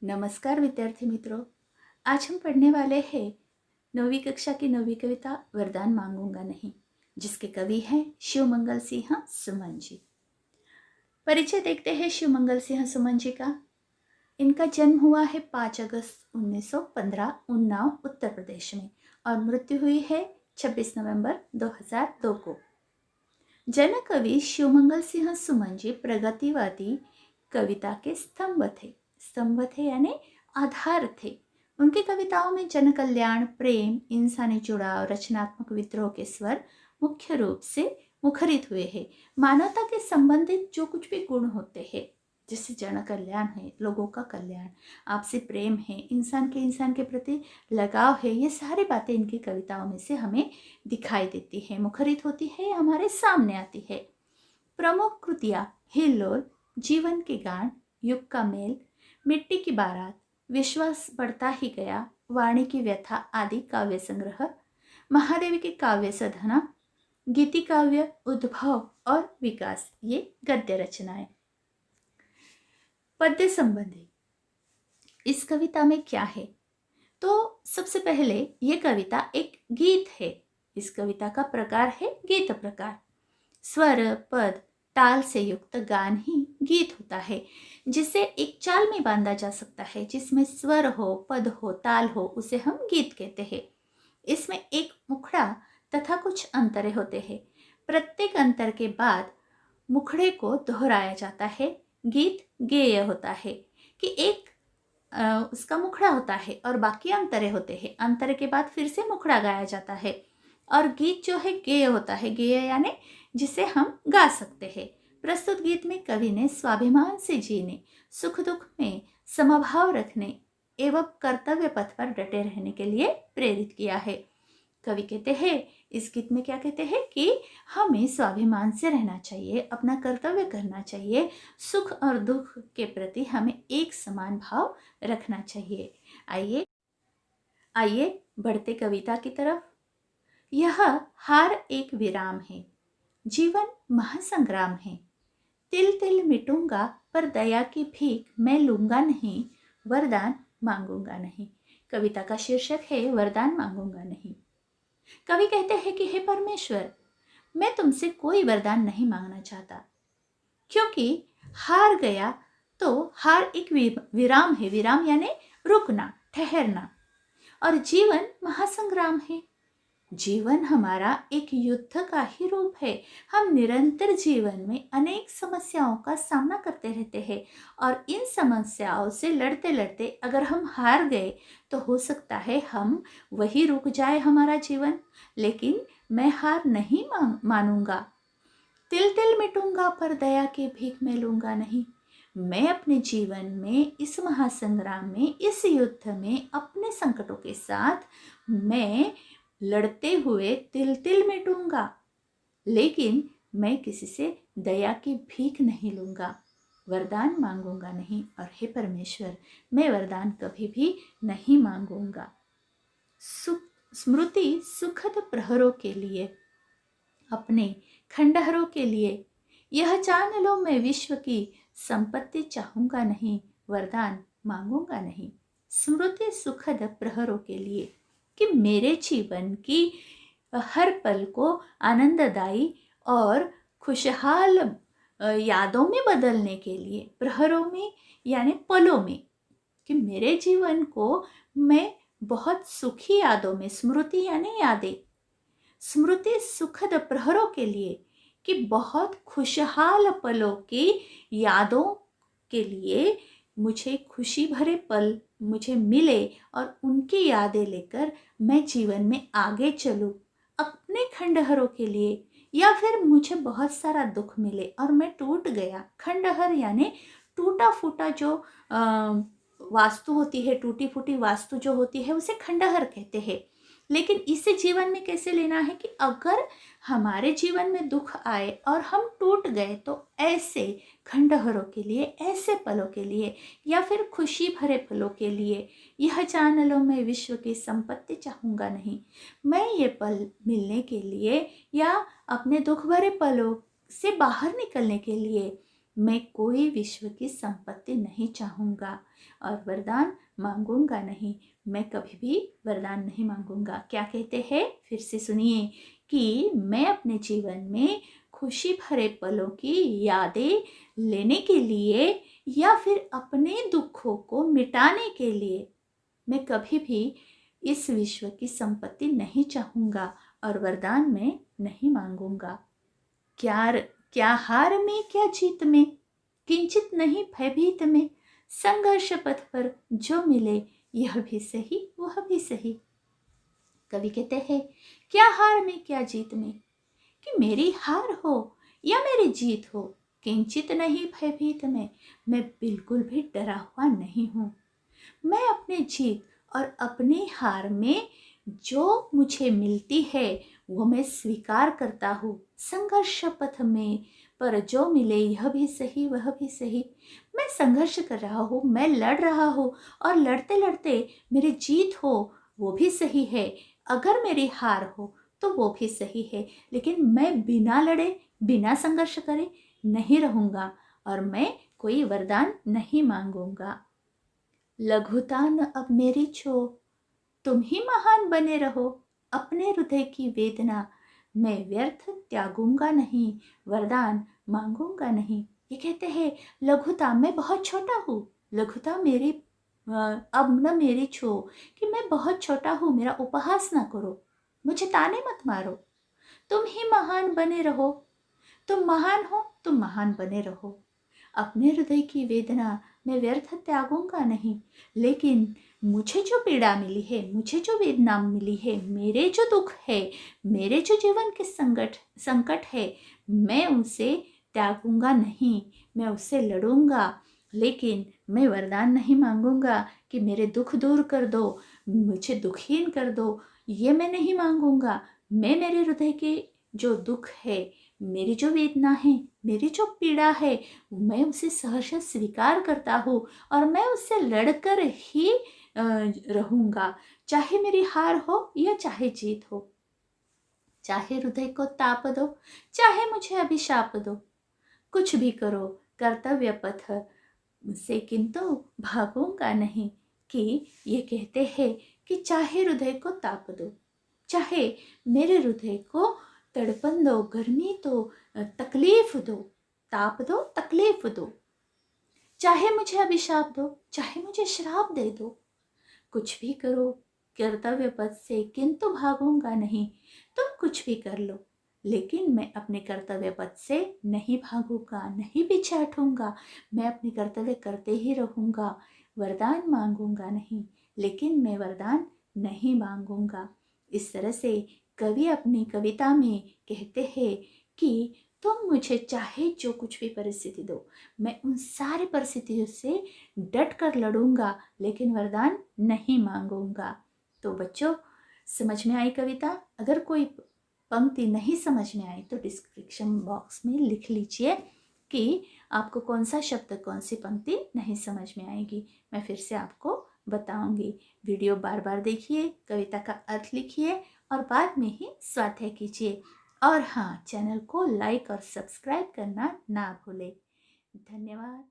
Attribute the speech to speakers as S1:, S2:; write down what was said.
S1: नमस्कार विद्यार्थी मित्रों। आज हम पढ़ने वाले हैं 9वीं कक्षा की 9वीं कविता वरदान मांगूंगा नहीं, जिसके कवि हैं शिवमंगल सिंह सुमन जी। परिचय देखते हैं शिवमंगल सिंह सुमन जी का। इनका जन्म हुआ है 5 अगस्त 1915 उन्नाव उत्तर प्रदेश में और मृत्यु हुई है 26 नवंबर 2002 को। जन कवि शिवमंगल सिंह सुमन जी प्रगतिवादी कविता के स्तंभ थे यानी आधार थे। उनकी कविताओं में जन कल्याण, प्रेम, इंसानी जुड़ाव, रचनात्मक विद्रोह के स्वर मुख्य रूप से मुखरित हुए हैं। मानवता के संबंधित जो कुछ भी गुण होते हैं, जैसे जन कल्याण है, लोगों का कल्याण, आपसी प्रेम है, इंसान के प्रति लगाव है, ये सारी बातें इनकी कविताओं में से हमें दिखाई देती है, मुखरित होती है, हमारे सामने आती है। प्रमुख कृतियाँ हिल्लोल, जीवन के गान, युग का मेल, मिट्टी की बारात, विश्वास बढ़ता ही गया, वाणी की व्यथा आदि काव्य संग्रह, महादेवी की काव्य साधना, गीति काव्य, उद्भव और विकास, ये गद्य रचनाएं। पद्य संबंधी इस कविता में क्या है? तो सबसे पहले ये कविता एक गीत है। इस कविता का प्रकार है गीत प्रकार। स्वर, पद, ताल से युक्त गान ही गीत होता है, जिसे एक चाल में बांधा जा सकता है। जिसमें स्वर हो, पद हो, ताल हो, उसे हम गीत कहते हैं। इसमें एक मुखड़ा तथा कुछ अंतरे होते हैं। प्रत्येक अंतर के बाद मुखड़े को दोहराया जाता है। गीत गेय होता है कि एक उसका मुखड़ा होता है और बाकी अंतरे होते हैं। अंतर के बाद फिर से मुखड़ा गाया जाता है और गीत जो है गेय होता है। गेय यानी जिसे हम गा सकते हैं। प्रस्तुत गीत में कवि ने स्वाभिमान से जीने, सुख दुख में समभाव रखने एवं कर्तव्य पथ पर डटे रहने के लिए प्रेरित किया है। कवि कहते हैं, इस गीत में क्या कहते हैं कि हमें स्वाभिमान से रहना चाहिए, अपना कर्तव्य करना चाहिए, सुख और दुख के प्रति हमें एक समान भाव रखना चाहिए। आइए बढ़ते कविता की तरफ। यह हार एक विराम है, जीवन महासंग्राम है। तिल तिल मिटूंगा पर दया की भीख मैं लूंगा नहीं, वरदान मांगूंगा नहीं। कविता का शीर्षक है वरदान मांगूंगा नहीं। कवि कहते हैं कि हे परमेश्वर, मैं तुमसे कोई वरदान नहीं मांगना चाहता, क्योंकि हार गया तो हार एक विराम है। विराम यानी रुकना, ठहरना। और जीवन महासंग्राम है। जीवन हमारा एक युद्ध का ही रूप है। हम निरंतर जीवन में अनेक समस्याओं का सामना करते रहते हैं और इन समस्याओं से लड़ते लड़ते अगर हम हार गए तो हो सकता है हम वही रुक जाए हमारा जीवन। लेकिन मैं हार नहीं मानूंगा। तिल तिल मिटूंगा पर दया की भीख मैं लूंगा नहीं। मैं अपने जीवन में, इस महासंग्राम में, इस युद्ध में, अपने संकटों के साथ मैं लड़ते हुए तिल तिल मिटूंगा, लेकिन मैं किसी से दया की भीख नहीं लूंगा, वरदान मांगूंगा नहीं। और हे परमेश्वर, मैं वरदान कभी भी नहीं मांगूंगा। स्मृति सुखद प्रहरों के लिए, अपने खंडहरों के लिए, यह जान लो मैं विश्व की संपत्ति चाहूंगा नहीं, वरदान मांगूंगा नहीं। स्मृति सुखद प्रहरों के लिए कि मेरे जीवन की हर पल को आनंददायी और खुशहाल यादों में बदलने के लिए, प्रहरों में यानी पलों में, कि मेरे जीवन को मैं बहुत सुखी यादों में, स्मृति यानी यादें, स्मृति सुखद प्रहरों के लिए कि बहुत खुशहाल पलों की यादों के लिए मुझे खुशी भरे पल मुझे मिले और उनकी यादें लेकर मैं जीवन में आगे चलूं। अपने खंडहरों के लिए, या फिर मुझे बहुत सारा दुख मिले और मैं टूट गया। खंडहर यानी टूटा फूटा जो वास्तु होती है, टूटी फूटी वास्तु जो होती है, उसे खंडहर कहते हैं। लेकिन इसे जीवन में कैसे लेना है कि अगर हमारे जीवन में दुख आए और हम टूट गए तो ऐसे खंडहरों के लिए, ऐसे पलों के लिए, या फिर खुशी भरे पलों के लिए यह जान लो मैं विश्व की संपत्ति चाहूँगा नहीं। मैं ये पल मिलने के लिए या अपने दुख भरे पलों से बाहर निकलने के लिए मैं कोई विश्व की संपत्ति नहीं चाहूँगा और वरदान मांगूंगा नहीं। मैं कभी भी वरदान नहीं मांगूंगा। क्या कहते हैं, फिर से सुनिए कि मैं अपने जीवन में खुशी भरे पलों की यादें लेने के लिए या फिर अपने दुखों को मिटाने के लिए मैं कभी भी इस विश्व की संपत्ति नहीं चाहूँगा और वरदान में नहीं मांगूंगा। क्या क्या हार में क्या जीत में, किंचित नहीं भयभीत में, संघर्ष पथ पर जो मिले यह भी सही वह भी सही। कवि कहते हैं क्या हार में क्या जीत में, कि मेरी हार हो या मेरी जीत हो, किंचित नहीं भयभीत में, मैं बिल्कुल भी डरा हुआ नहीं हूँ। मैं अपने जीत और अपनी हार में जो मुझे मिलती है वो मैं स्वीकार करता हूँ। संघर्ष पथ में पर जो मिले यह भी सही वह भी सही। मैं संघर्ष कर रहा हूँ, मैं लड़ रहा हूँ और लड़ते लड़ते मेरी जीत हो वो भी सही है, अगर मेरी हार हो तो वो भी सही है। लेकिन मैं बिना लड़े बिना संघर्ष करे नहीं रहूँगा और मैं कोई वरदान नहीं मांगूंगा। लघुता न अब मेरी छो, तुम ही महान बने रहो, अपने हृदय की वेदना मैं व्यर्थ त्यागूंगा नहीं, वरदान मांगूंगा नहीं। ये कहते हैं लघुता, मैं बहुत छोटा हूँ, लघुता मेरी अब न मेरी छो, कि मैं बहुत छोटा हूँ, मेरा उपहास ना करो, मुझे ताने मत मारो। तुम ही महान बने रहो, तुम महान हो, तुम महान बने रहो। अपने हृदय की वेदना मैं व्यर्थ त्यागूंगा नहीं, लेकिन मुझे जो पीड़ा मिली है, मुझे जो वेदना मिली है, मेरे जो दुख है, मेरे जो जीवन के संकट है, मैं उसे त्यागूंगा नहीं, मैं उससे लड़ूंगा। लेकिन मैं वरदान नहीं मांगूंगा कि मेरे दुख दूर कर दो, मुझे दुखहीन कर दो, ये मैं नहीं मांगूंगा। मैं मेरे हृदय के जो दुख है, मेरी जो वेदना है, मेरी जो पीड़ा है, मैं उसे सहर्ष स्वीकार करता हूँ और मैं उससे लड़कर ही रहूँगा, चाहे मेरी हार हो या चाहे जीत हो। चाहे हृदय को ताप दो, चाहे मुझे अभिशाप दो, कुछ भी करो कर्तव्य पथ से किंतु भागूंगा नहीं। कि ये कहते हैं कि चाहे हृदय को ताप दो, चाहे मेरे हृदय को तड़पन दो, गर्मी दो, तकलीफ दो, ताप दो, तकलीफ दो, चाहे मुझे अभिशाप दो, चाहे मुझे श्राप दे दो, कुछ भी करो कर्तव्य पथ से किंतु भागूंगा नहीं। तुम कुछ भी कर लो, लेकिन मैं अपने कर्तव्य पथ से नहीं भागूंगा, नहीं पीछे हटूंगा, मैं अपने कर्तव्य करते ही रहूंगा। वरदान मांगूंगा नहीं, लेकिन मैं वरदान नहीं मांगूंगा। इस तरह से कवि अपनी कविता में कहते हैं कि तुम मुझे चाहे जो कुछ भी परिस्थिति दो, मैं उन सारी परिस्थितियों से डट कर लड़ूंगा, लेकिन वरदान नहीं मांगूंगा। तो बच्चों, समझ में आई कविता? अगर कोई पंक्ति नहीं समझ में आई तो डिस्क्रिप्शन बॉक्स में लिख लीजिए कि आपको कौन सा शब्द, कौन सी पंक्ति नहीं समझ में आएगी। मैं फिर से आपको बताऊंगी। वीडियो बार बार देखिए, कविता का अर्थ लिखिए और बाद में ही स्वाध्याय कीजिए। और हाँ, चैनल को लाइक और सब्सक्राइब करना ना भूलें। धन्यवाद।